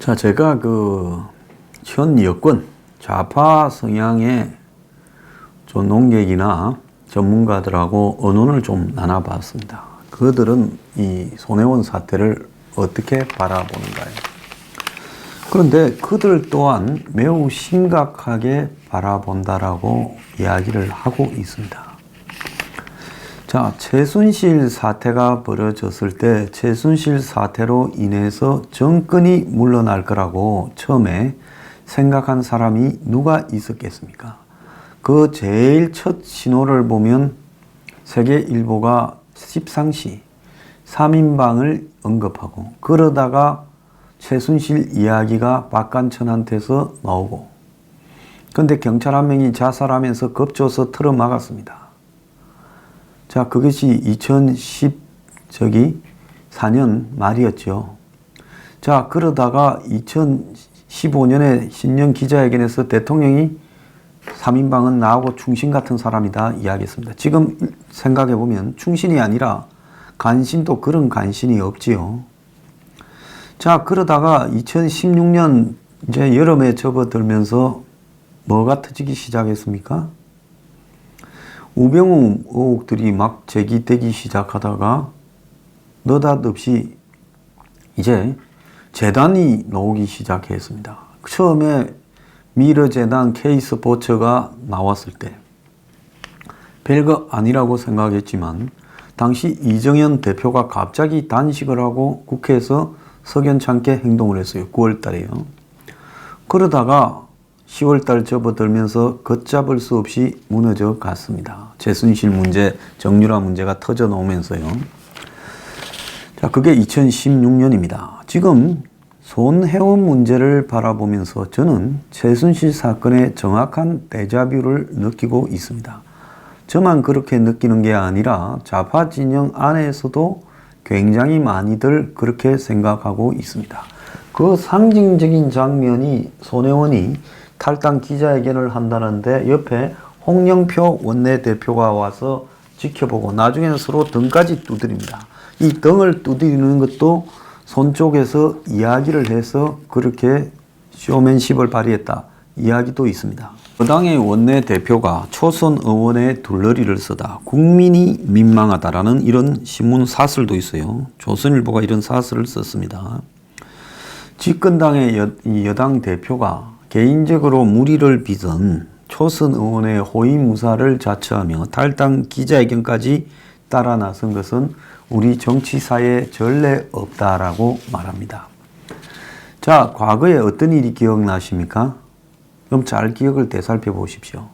자, 제가 현 여권 좌파 성향의 농객이나 전문가들하고 의논을 좀 나눠봤습니다. 그들은 이 손혜원 사태를 어떻게 바라보는가요? 그런데 그들 또한 매우 심각하게 바라본다라고 이야기를 하고 있습니다. 자, 최순실 사태가 벌어졌을 때 최순실 사태로 인해서 정권이 물러날 거라고 처음에 생각한 사람이 누가 있었겠습니까? 그 제일 첫 신호를 보면 세계일보가 십상시 3인방을 언급하고, 그러다가 최순실 이야기가 박관천한테서 나오고, 근데 경찰 한 명이 자살하면서 겁줘서 틀어막았습니다. 자, 그것이 2014년 말이었죠. 자, 그러다가 2015년에 신년 기자회견에서 대통령이 3인방은 나하고 충신 같은 사람이다 이야기했습니다. 지금 생각해보면 충신이 아니라 간신도 그런 간신이 없지요. 자, 그러다가 2016년 이제 여름에 접어들면서 뭐가 터지기 시작했습니까? 우병우 의혹들이 막 제기되기 시작하다가 느닷없이 이제 재단이 나오기 시작했습니다. 처음에 미르재단 K스포츠가 나왔을 때 별거 아니라고 생각했지만, 당시 이정현 대표가 갑자기 단식을 하고 국회에서 석연찮게 행동을 했어요. 9월 달에요. 그러다가 10월 달 접어들면서 걷잡을 수 없이 무너져 갔습니다. 최순실 문제, 정유라 문제가 터져 나오면서요. 자, 그게 2016년입니다. 지금 손혜원 문제를 바라보면서 저는 최순실 사건의 정확한 데자뷰를 느끼고 있습니다. 저만 그렇게 느끼는 게 아니라 좌파 진영 안에서도 굉장히 많이들 그렇게 생각하고 있습니다. 그 상징적인 장면이 손혜원이 탈당 기자회견을 한다는데 옆에 홍영표 원내대표가 와서 지켜보고 나중에는 서로 등까지 두드립니다. 이 등을 두드리는 것도 손 쪽에서 이야기를 해서 그렇게 쇼맨십을 발휘했다 이야기도 있습니다. 여당의 원내대표가 초선 의원의 둘러리를 쓰다 국민이 민망하다라는 이런 신문 사설도 있어요. 조선일보가 이런 사설을 썼습니다. 집권당의 여당 대표가 개인적으로 물의를 빚은 초선 의원의 호위무사를 자처하며 탈당 기자회견까지 따라 나선 것은 우리 정치사에 전례 없다라고 말합니다. 자, 과거에 어떤 일이 기억나십니까? 좀 잘 기억을 되살펴 보십시오.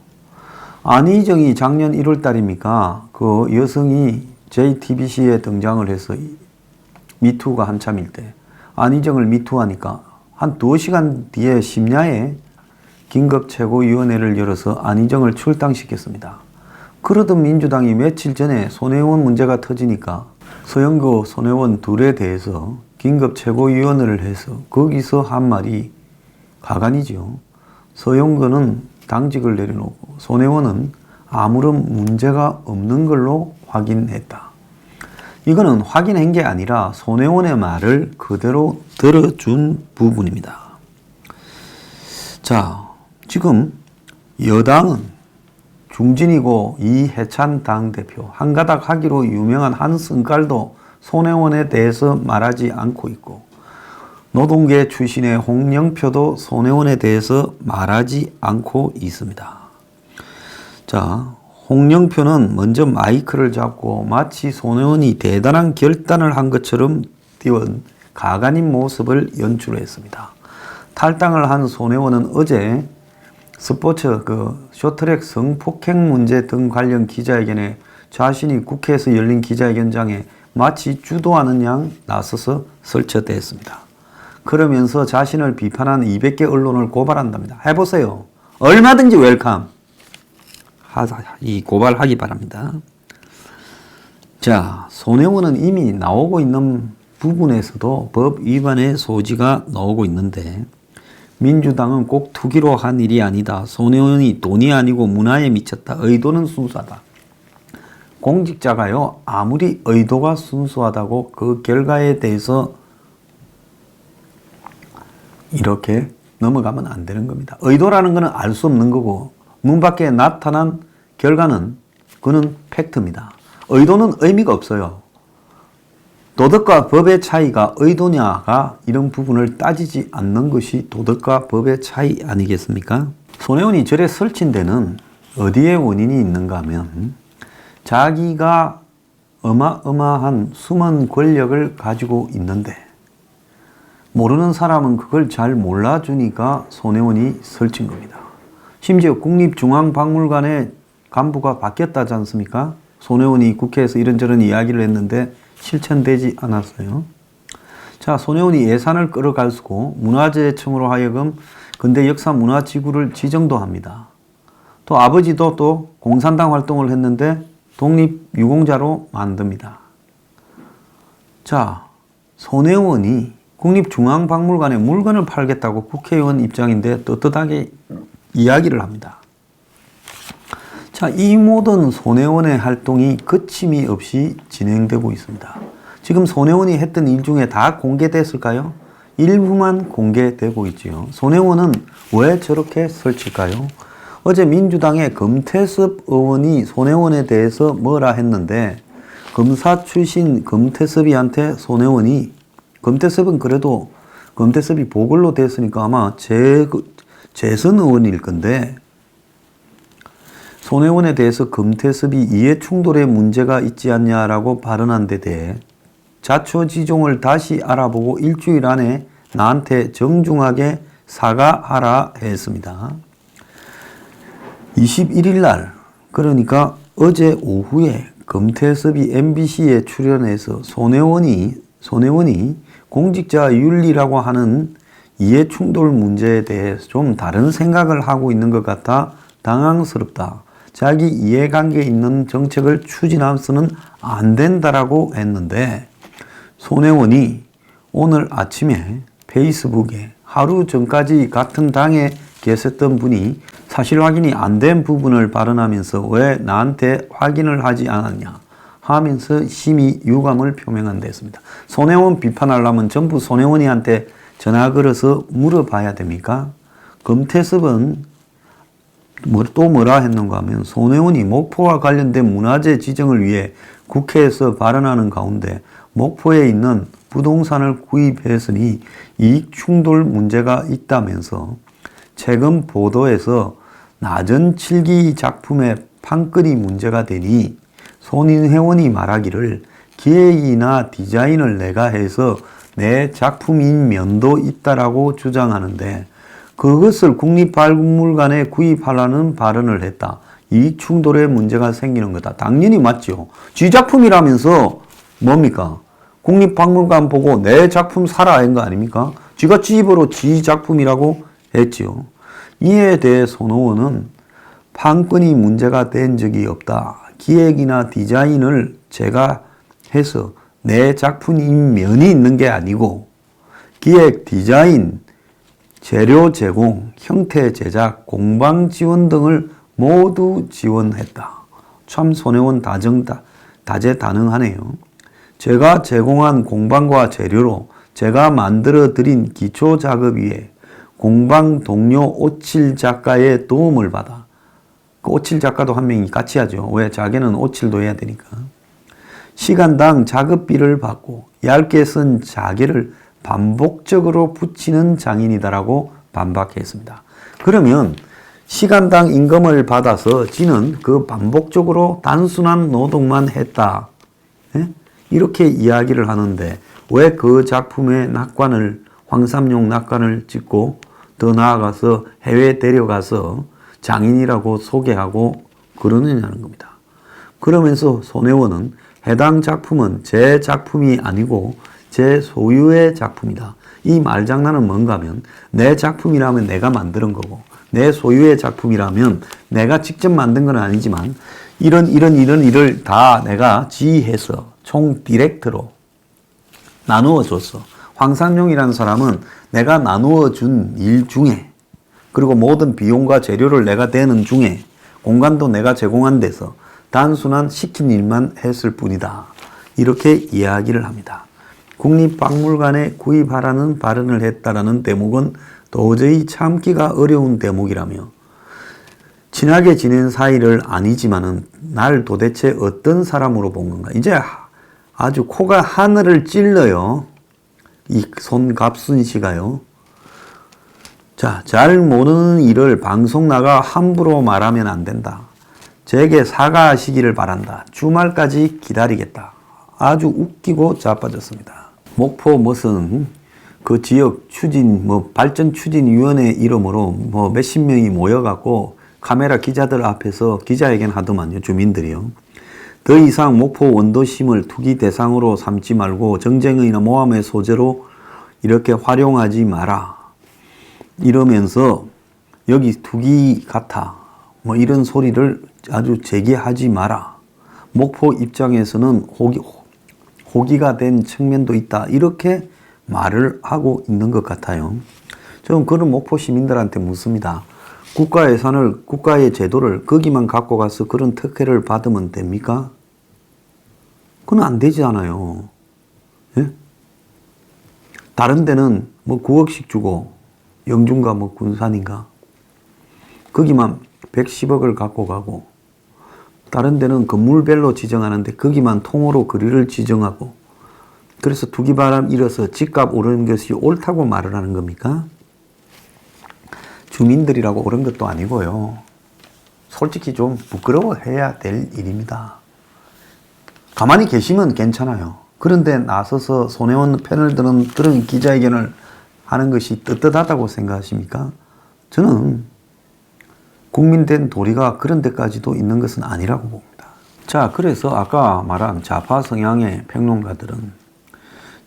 안희정이 작년 1월 달입니까? 그 여성이 JTBC에 등장을 해서 미투가 한참일 때 안희정을 미투하니까 한 2시간 뒤에 심야에 긴급최고위원회를 열어서 안희정을 출당시켰습니다. 그러던 민주당이 며칠 전에 손혜원 문제가 터지니까 서영거, 손혜원 둘에 대해서 긴급최고위원회를 해서 거기서 한 말이 가관이죠. 서영거는 당직을 내려놓고 손혜원은 아무런 문제가 없는 걸로 확인했다. 이거는 확인한 게 아니라 손혜원의 말을 그대로 들어준 부분입니다. 자, 지금 여당은 중진이고 이해찬 당대표, 한가닥 하기로 유명한 한승깔도 손혜원에 대해서 말하지 않고 있고, 노동계 출신의 홍영표도 손혜원에 대해서 말하지 않고 있습니다. 자, 홍영표는 먼저 마이크를 잡고 마치 손혜원이 대단한 결단을 한 것처럼 띄운 가관인 모습을 연출했습니다. 탈당을 한 손혜원은 어제 스포츠 쇼트랙 성폭행 문제 등 관련 기자회견에 자신이 국회에서 열린 기자회견장에 마치 주도하는 양 나서서 설치됐습니다. 그러면서 자신을 비판한 200개 언론을 고발한답니다. 해보세요. 얼마든지 웰컴. 이 고발하기 바랍니다. 자, 손혜원은 이미 나오고 있는 부분에서도 법 위반의 소지가 나오고 있는데, 민주당은 꼭 투기로 한 일이 아니다. 손혜원이 돈이 아니고 문화에 미쳤다. 의도는 순수하다. 공직자가요, 아무리 의도가 순수하다고 그 결과에 대해서 이렇게 넘어가면 안 되는 겁니다. 의도라는 것은 알 수 없는 거고 문 밖에 나타난 결과는 그는 팩트입니다. 의도는 의미가 없어요. 도덕과 법의 차이가 의도냐가 이런 부분을 따지지 않는 것이 도덕과 법의 차이 아니겠습니까? 손혜원이 절에 설친 데는 어디에 원인이 있는가 하면 자기가 어마어마한 숨은 권력을 가지고 있는데 모르는 사람은 그걸 잘 몰라주니까 손혜원이 설친 겁니다. 심지어 국립중앙박물관의 간부가 바뀌었다지 않습니까? 손혜원이 국회에서 이런저런 이야기를 했는데 실천되지 않았어요. 자, 손혜원이 예산을 끌어가지고 문화재청으로 하여금 근대 역사 문화지구를 지정도 합니다. 또 아버지도 또 공산당 활동을 했는데 독립유공자로 만듭니다. 자, 손혜원이 국립중앙박물관에 물건을 팔겠다고 국회의원 입장인데 떳떳하게 이야기를 합니다. 자, 이 모든 손혜원의 활동이 거침이 없이 진행되고 있습니다. 지금 손혜원이 했던 일 중에 다 공개됐을까요? 일부만 공개되고 있지요. 손혜원은 왜 저렇게 설칠까요? 어제 민주당의 금태섭 의원이 손혜원에 대해서 뭐라 했는데 검사 출신 금태섭이한테 손혜원이 금태섭은 그래도 금태섭이 보궐로 됐으니까 아마 재선 의원일 건데 손혜원에 대해서 금태섭이 이해충돌에 문제가 있지 않냐라고 발언한 데 대해 자초지종을 다시 알아보고 일주일 안에 나한테 정중하게 사과하라 했습니다. 21일 날 그러니까 어제 오후에 금태섭이 MBC에 출연해서 손혜원이 공직자 윤리라고 하는 이해충돌 문제에 대해서 좀 다른 생각을 하고 있는 것 같아 당황스럽다. 자기 이해관계에 있는 정책을 추진해서는 안 된다라고 했는데 손혜원이 오늘 아침에 페이스북에 하루 전까지 같은 당에 계셨던 분이 사실 확인이 안 된 부분을 발언하면서 왜 나한테 확인을 하지 않았냐 하면서 심히 유감을 표명한 데 했습니다. 손혜원 비판하려면 전부 손혜원이한테 전화 걸어서 물어봐야 됩니까? 금태섭은 또 뭐라 했는가 하면 손혜원이 목포와 관련된 문화재 지정을 위해 국회에서 발언하는 가운데 목포에 있는 부동산을 구입했으니 이익 충돌 문제가 있다면서 최근 보도에서 나전 7기 작품의 판권이 문제가 되니 손혜원이 말하기를 기획이나 디자인을 내가 해서 내 작품인 면도 있다라고 주장하는데 그것을 국립박물관에 구입하라는 발언을 했다. 이익 충돌에 문제가 생기는 거다. 당연히 맞죠. 지 작품이라면서 뭡니까? 국립박물관 보고 내 작품 사라 한 거 아닙니까? 지가 지 입으로 지 작품이라고 했지요. 이에 대해 손혜원은 판권이 문제가 된 적이 없다. 기획이나 디자인을 제가 해서 내 작품인 면이 있는 게 아니고 기획, 디자인, 재료 제공, 형태 제작, 공방 지원 등을 모두 지원했다. 참 손혜원 다재다능하네요. 제가 제공한 공방과 재료로 제가 만들어 드린 기초 작업 위에 공방 동료 오칠 작가의 도움을 받아 그 오칠 작가도 한 명이 같이 하죠. 왜? 자기는 오칠도 해야 되니까. 시간당 작업비를 받고 얇게 쓴 자개를 반복적으로 붙이는 장인이다라고 반박했습니다. 그러면 시간당 임금을 받아서 지는 그 반복적으로 단순한 노동만 했다. 이렇게 이야기를 하는데 왜 그 작품의 낙관을 황삼용 낙관을 찍고 더 나아가서 해외에 데려가서 장인이라고 소개하고 그러느냐는 겁니다. 그러면서 손혜원은 해당 작품은 제 작품이 아니고 제 소유의 작품이다. 이 말장난은 뭔가 하면 내 작품이라면 내가 만드는 거고 내 소유의 작품이라면 내가 직접 만든 건 아니지만 이런 일을 다 내가 지휘해서 총 디렉터로 나누어 줬어. 황상용이라는 사람은 내가 나누어 준 일 중에 그리고 모든 비용과 재료를 내가 대는 중에 공간도 내가 제공한 데서 단순한 시킨 일만 했을 뿐이다. 이렇게 이야기를 합니다. 국립박물관에 구입하라는 발언을 했다라는 대목은 도저히 참기가 어려운 대목이라며 친하게 지낸 사이를 아니지만은 날 도대체 어떤 사람으로 본 건가. 이제 아주 코가 하늘을 찔러요. 이 손갑순 씨가요. 자, 잘 모르는 일을 방송 나가 함부로 말하면 안 된다. 제게 사과하시기를 바란다. 주말까지 기다리겠다. 아주 웃기고 자빠졌습니다. 목포 무슨 그 지역 추진 발전 추진위원회 이름으로 몇십 명이 모여갖고 카메라 기자들 앞에서 기자회견 하더만요. 주민들이요. 더 이상 목포 원도심을 투기 대상으로 삼지 말고 정쟁이나 모함의 소재로 이렇게 활용하지 마라. 이러면서 여기 투기 같아. 이런 소리를 아주 제기하지 마라. 목포 입장에서는 호기가 된 측면도 있다. 이렇게 말을 하고 있는 것 같아요. 저는 그런 목포 시민들한테 묻습니다. 국가 예산을, 국가의 제도를 거기만 갖고 가서 그런 특혜를 받으면 됩니까? 그건 안 되잖아요. 예? 다른 데는 9억씩 주고 영준가 군산인가 거기만 110억을 갖고 가고 다른 데는 건물별로 지정하는데 거기만 통으로 거리를 지정하고 그래서 투기바람 일어서 집값 오르는 것이 옳다고 말을 하는 겁니까? 주민들이라고 오른 것도 아니고요. 솔직히 좀 부끄러워해야 될 일입니다. 가만히 계시면 괜찮아요. 그런데 나서서 손혜원 편을 드는 그런 기자회견을 하는 것이 떳떳하다고 생각하십니까? 저는 국민된 도리가 그런 데까지도 있는 것은 아니라고 봅니다. 자, 그래서 아까 말한 좌파 성향의 평론가들은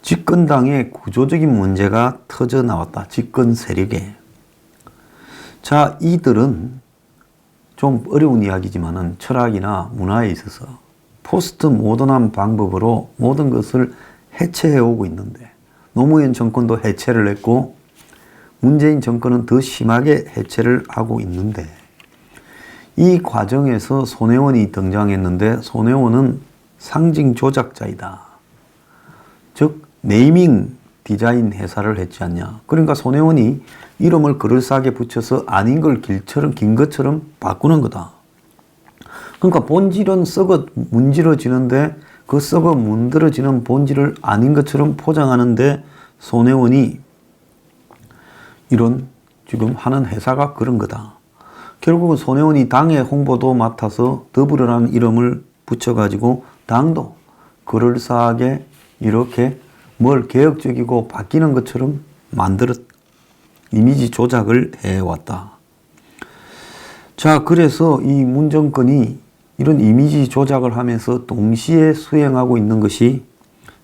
집권당의 구조적인 문제가 터져 나왔다. 집권 세력에. 자, 이들은 좀 어려운 이야기지만은 철학이나 문화에 있어서 포스트 모던한 방법으로 모든 것을 해체해 오고 있는데 노무현 정권도 해체를 했고 문재인 정권은 더 심하게 해체를 하고 있는데 이 과정에서 손혜원이 등장했는데 손혜원은 상징 조작자이다. 즉 네이밍 디자인 회사를 했지 않냐. 그러니까 손혜원이 이름을 그럴싸하게 붙여서 아닌 걸 긴 것처럼 바꾸는 거다. 그러니까 본질은 썩어 문지러지는데 그 썩어 문드러지는 본질을 아닌 것처럼 포장하는데 손혜원이 이런 지금 하는 회사가 그런 거다. 결국은 손혜원이 당의 홍보도 맡아서 더불어라는 이름을 붙여가지고 당도 그럴싸하게 이렇게 뭘 개혁적이고 바뀌는 것처럼 이미지 조작을 해왔다. 자, 그래서 이 문정권이 이런 이미지 조작을 하면서 동시에 수행하고 있는 것이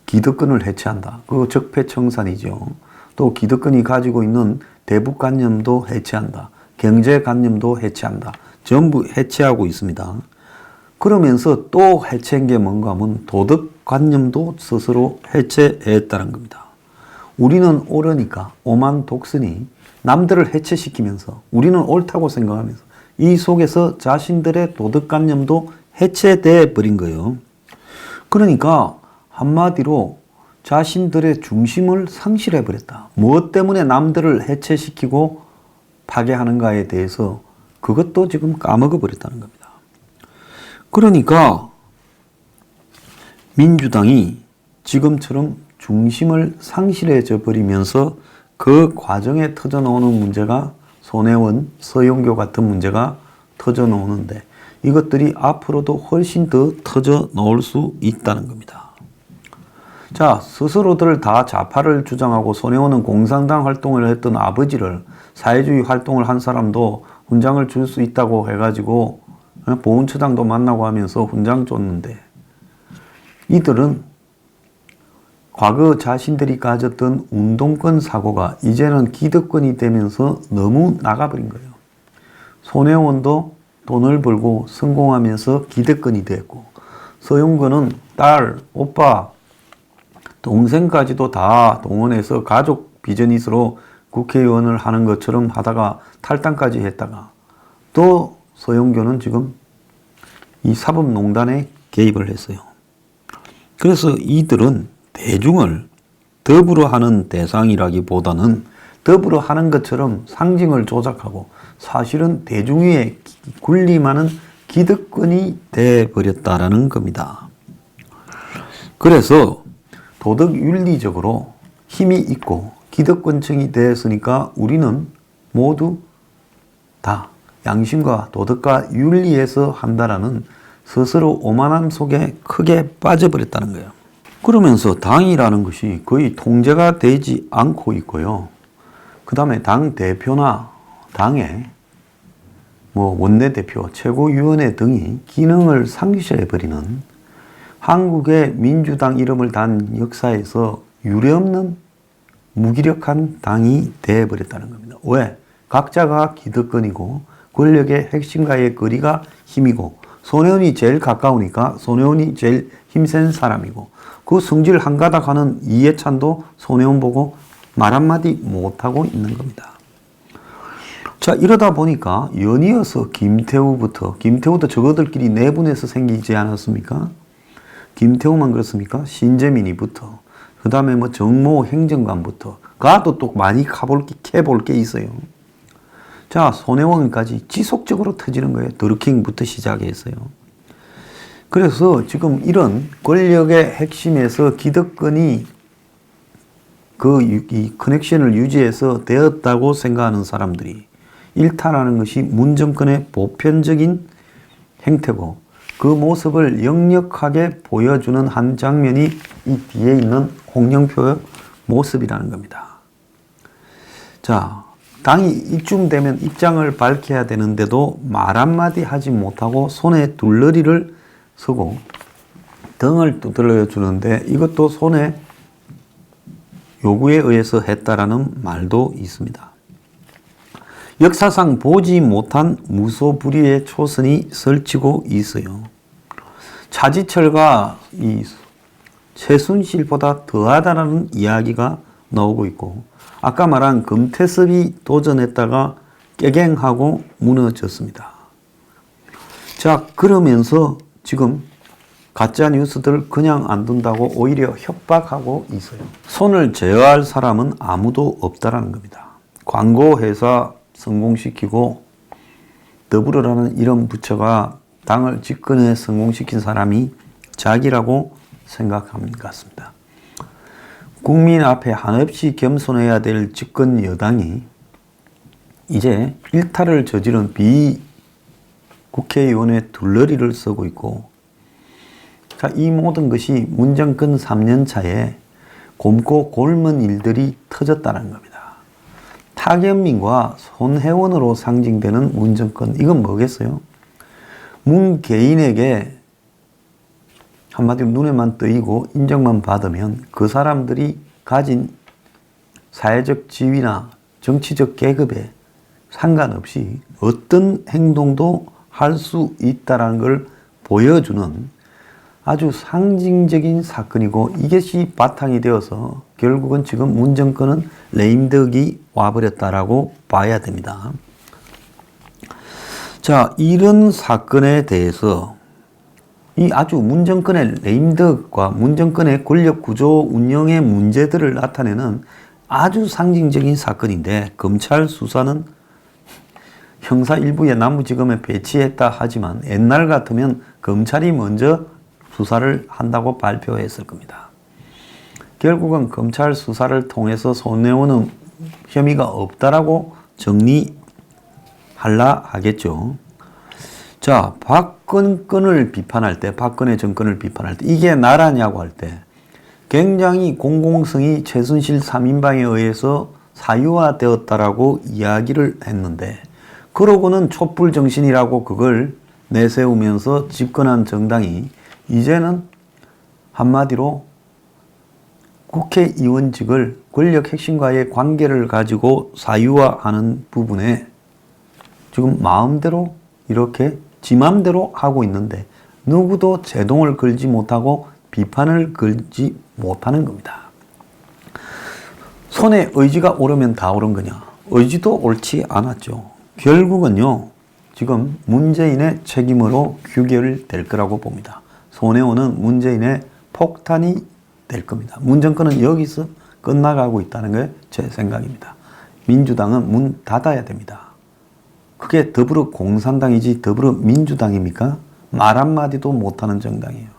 기득권을 해체한다. 그거 적폐청산이죠. 또 기득권이 가지고 있는 대북관념도 해체한다. 경제관념도 해체한다. 전부 해체하고 있습니다. 그러면서 또 해체한 게 뭔가 하면 도덕관념도 스스로 해체했다는 겁니다. 우리는 옳으니까 오만 독선이 남들을 해체시키면서 우리는 옳다고 생각하면서 이 속에서 자신들의 도덕관념도 해체돼 버린 거예요. 그러니까 한마디로 자신들의 중심을 상실해 버렸다. 무엇 때문에 남들을 해체시키고 파괴하는가에 대해서 그것도 지금 까먹어 버렸다는 겁니다. 그러니까 민주당이 지금처럼 중심을 상실해져 버리면서 그 과정에 터져 나오는 문제가 손혜원, 서영교 같은 문제가 터져 나오는데 이것들이 앞으로도 훨씬 더 터져 나올 수 있다는 겁니다. 자, 스스로들 다 좌파를 주장하고 손혜원은 공산당 활동을 했던 아버지를 사회주의 활동을 한 사람도 훈장을 줄 수 있다고 해가지고 보훈처장도 만나고 하면서 훈장 줬는데 이들은 과거 자신들이 가졌던 운동권 사고가 이제는 기득권이 되면서 너무 나가버린 거예요. 손혜원도 돈을 벌고 성공하면서 기득권이 됐고 서영근은 딸, 오빠, 동생까지도 다 동원해서 가족 비즈니스로 국회의원을 하는 것처럼 하다가 탈당까지 했다가 또 서영교는 지금 이 사법농단에 개입을 했어요. 그래서 이들은 대중을 더불어 하는 대상이라기보다는 더불어 하는 것처럼 상징을 조작하고 사실은 대중 위에 군림하는 기득권이 되어버렸다라는 겁니다. 그래서 도덕 윤리적으로 힘이 있고 기득권층이 되었으니까 우리는 모두 다 양심과 도덕과 윤리에서 한다라는 스스로 오만함 속에 크게 빠져버렸다는 거예요. 그러면서 당이라는 것이 거의 통제가 되지 않고 있고요. 그 다음에 당 대표나 당의 원내대표, 최고위원회 등이 기능을 상실해버리는 한국의 민주당 이름을 단 역사에서 유례없는 무기력한 당이 되어버렸다는 겁니다. 왜? 각자가 기득권이고 권력의 핵심과의 거리가 힘이고 손혜원이 제일 가까우니까 손혜원이 제일 힘센 사람이고 그 성질 한가닥 하는 이해찬도 손혜원 보고 말 한마디 못하고 있는 겁니다. 자, 이러다 보니까 연이어서 김태우도 저거들끼리 내분해서 생기지 않았습니까? 김태우만 그렇습니까? 신재민이부터 그 다음에 정모 행정관부터 가도 또 많이 캐볼 게 있어요. 자, 손혜원까지 지속적으로 터지는 거예요. 드루킹부터 시작했어요. 그래서 지금 이런 권력의 핵심에서 기득권이 이 커넥션을 유지해서 되었다고 생각하는 사람들이 일탈하는 것이 문정권의 보편적인 행태고 그 모습을 역력하게 보여주는 한 장면이 이 뒤에 있는 홍영표의 모습이라는 겁니다. 자, 당이 이쯤 되면 입장을 밝혀야 되는데도 말 한마디 하지 못하고 손에 둘러리를 서고 등을 두드려 주는데 이것도 손에 요구에 의해서 했다라는 말도 있습니다. 역사상 보지 못한 무소불위의 초선이 설치고 있어요. 차지철과 이 최순실보다 더하다라는 이야기가 나오고 있고 아까 말한 금태섭이 도전했다가 깨갱하고 무너졌습니다. 자, 그러면서 지금 가짜 뉴스들 그냥 안 둔다고 오히려 협박하고 있어요. 손을 제어할 사람은 아무도 없다라는 겁니다. 광고회사 성공시키고 더불어라는 이런 부처가 당을 집권에 성공시킨 사람이 자기라고 생각하는 것 같습니다. 국민 앞에 한없이 겸손해야 될 집권 여당이 이제 일탈을 저지른 비국회의원의 둘러리를 쓰고 있고 자, 이 모든 것이 문정권 3년 차에 곰고 골문 일들이 터졌다는 겁니다. 타견민과 손혜원으로 상징되는 문정권, 이건 뭐겠어요? 문 개인에게 한마디로 눈에만 뜨이고 인정만 받으면 그 사람들이 가진 사회적 지위나 정치적 계급에 상관없이 어떤 행동도 할 수 있다는 걸 보여주는 아주 상징적인 사건이고 이것이 바탕이 되어서 결국은 지금 문정권은 레임덕이 와버렸다라고 봐야 됩니다. 자, 이런 사건에 대해서 이 아주 문정권의 레임덕과 문정권의 권력 구조 운영의 문제들을 나타내는 아주 상징적인 사건인데 검찰 수사는 형사 일부에 남부지검에 배치했다 하지만 옛날 같으면 검찰이 먼저 수사를 한다고 발표했을 겁니다. 결국은 검찰 수사를 통해서 손혜원은 혐의가 없다라고 정리하려 하겠죠. 자, 박근혜를 비판할 때, 박근혜 정권을 비판할 때, 이게 나라냐고 할 때 굉장히 공공성이 최순실 3인방에 의해서 사유화되었다라고 이야기를 했는데 그러고는 촛불 정신이라고 그걸 내세우면서 집권한 정당이 이제는 한마디로 국회의원직을 권력 핵심과의 관계를 가지고 사유화하는 부분에 지금 마음대로 이렇게 지 맘대로 하고 있는데 누구도 제동을 걸지 못하고 비판을 걸지 못하는 겁니다. 손에 의지가 오르면 다 오른 거냐? 의지도 옳지 않았죠. 결국은요, 지금 문재인의 책임으로 규결될 거라고 봅니다. 손혜원은 문재인의 폭탄이 될 겁니다. 문정권은 여기서 끝나가고 있다는 게 제 생각입니다. 민주당은 문 닫아야 됩니다. 그게 더불어공산당이지 더불어민주당입니까? 말 한마디도 못하는 정당이에요.